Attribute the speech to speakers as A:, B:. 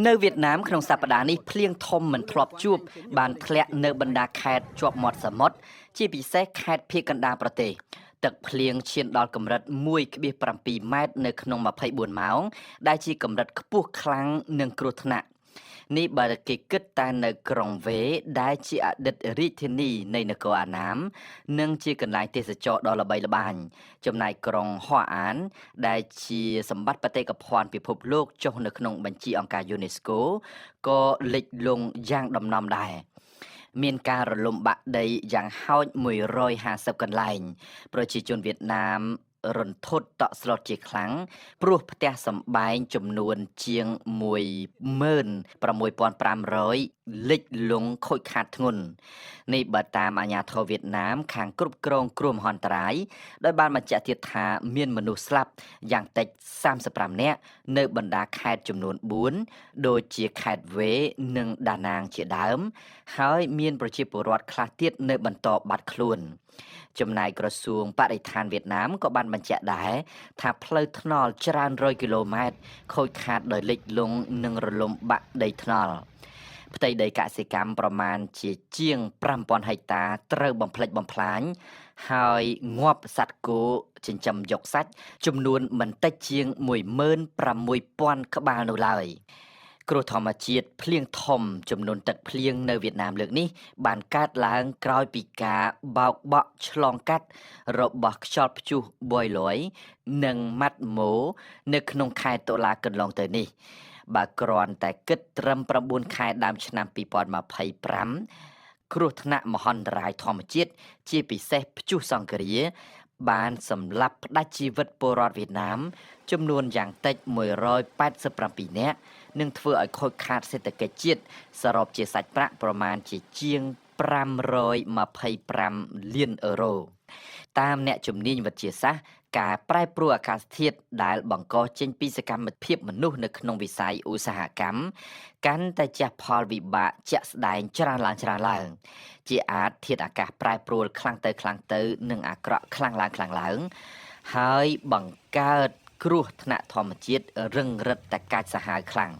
A: នៅវៀតណាមក្នុងសប្តាហ៍នេះភ្លៀងធំមិនធ្លាប់ជួបបានធ្លាក់នៅបណ្ដាខេត្តជាប់មាត់សមុទ្រជាពិសេសខេត្តភាគកណ្ដាលប្រទេសទឹកភ្លៀងឈានដល់កម្រិត1.7 ម៉ែត្រនៅក្នុង24ម៉ោងដែលជាកម្រិតខ្ពស់ខ្លាំងនិងគ្រោះថ្នាក់នេះបើគេគិតតែនៅក្រុងវេដែលជាអតីតរាជធានីនៃនគរអាណាមនិងជាកន្លែងទេសចរដ៏ល្បីល្បាញចំណែកក្រុងហួអានដែលជាសម្បត្តិបេតិកភណ្ឌពិភពលោកចុះនៅក្នុងបញ្ជីអង្គការ UNESCO ក៏លិចលង់យ៉ាងដំណំដែរមានការរលំបាក់ដីយ៉ាងហោច150កន្លែងប្រជាជនវៀតណាមរន្ធត់តក់ស្លុតជាខ្លាំងព្រោះផ្ទះសម្បែងចំនួនជាង16,500លិចលង់ខូចខាតធ្ងន់នេះបើតាមអាជ្ញាធរវៀតណាមខាងគ្រប់គ្រងគ្រោះមហន្តរាយដោយបានបញ្ជាក់ទៀតថាមានមនុស្សស្លាប់យ៉ាងតិច35នាក់នៅបណ្ដាខេត្តចំនួន4ដូចជាខេត្តវេនិងដាណាងជាដើមហើយមានប្រជាពលរដ្ឋខ្លះទៀតនៅបន្តបាត់ខ្លួនចំណែកក្រសួងបរិស្ថានវៀតណាមក៏បានបញ្ជាក់ដែរថាផ្លូវថ្នល់ច្រើនរយគីឡូម៉ែត្រខូចខាតដោយលិចលង់និងរលំបាក់ដីថ្នល់ផ្ទៃដីកសិកម្មប្រមាណជាង5000ហិកតាត្រូវបំផ្លិចបំផ្លាញហើយងាប់សត្វគោចិញ្ចឹមយកសាច់ចំនួនមិនតិចជាង16000ក្បាលនោះឡើយគ្រោះធម្មជាតិភ្លៀងធំចំនួនទឹកភ្លៀងនៅវៀតណាមលើកនេះបានកើតឡើងក្រោយពីការបោកបក់ឆ្លងកាត់របស់ខ្យល់ព្យុះ Boiloi និង Matmo នៅក្នុងខែតុលាកន្លងទៅនេះបើគ្រាន់តែគិតត្រឹម9ខែដើមឆ្នាំ2025គ្រោះថ្នាក់មហន្តរាយធម្មជាតិជាពិសេសព្យុះសង្ឃរាបានសម្លាប់ផ្ដាច់ជីវិតពលរដ្ឋវៀតណាមចំនួនយ៉ាងតិច187នាក់នឹងធ្វើឲ្យខូចខាតសេដ្ឋកិច្ចជាតិសរុបជាសាច់ប្រាក់ប្រមាណជាង525លានអឺរ៉ូតាមអ្នកជំនាញវិទ្យាសាស្ត្រការប្រែប្រួលអាកាសធាតុដែលបង្កចេញពីសកម្មភាពមនុស្សនៅក្នុងវិស័យឧស្សាហកម្មកាន់តែជះផលវិបាកជាក់ស្ដែងច្រើនឡើងជាអាចធាតុអាកាសប្រែប្រួលខ្លាំងទៅនិងអាក្រក់ខ្លាំងឡើងហើយបង្កើតគ្រោះថ្នាក់ធម្មជាតិរឹងរិតតែកាចសាហាវខ្លាំង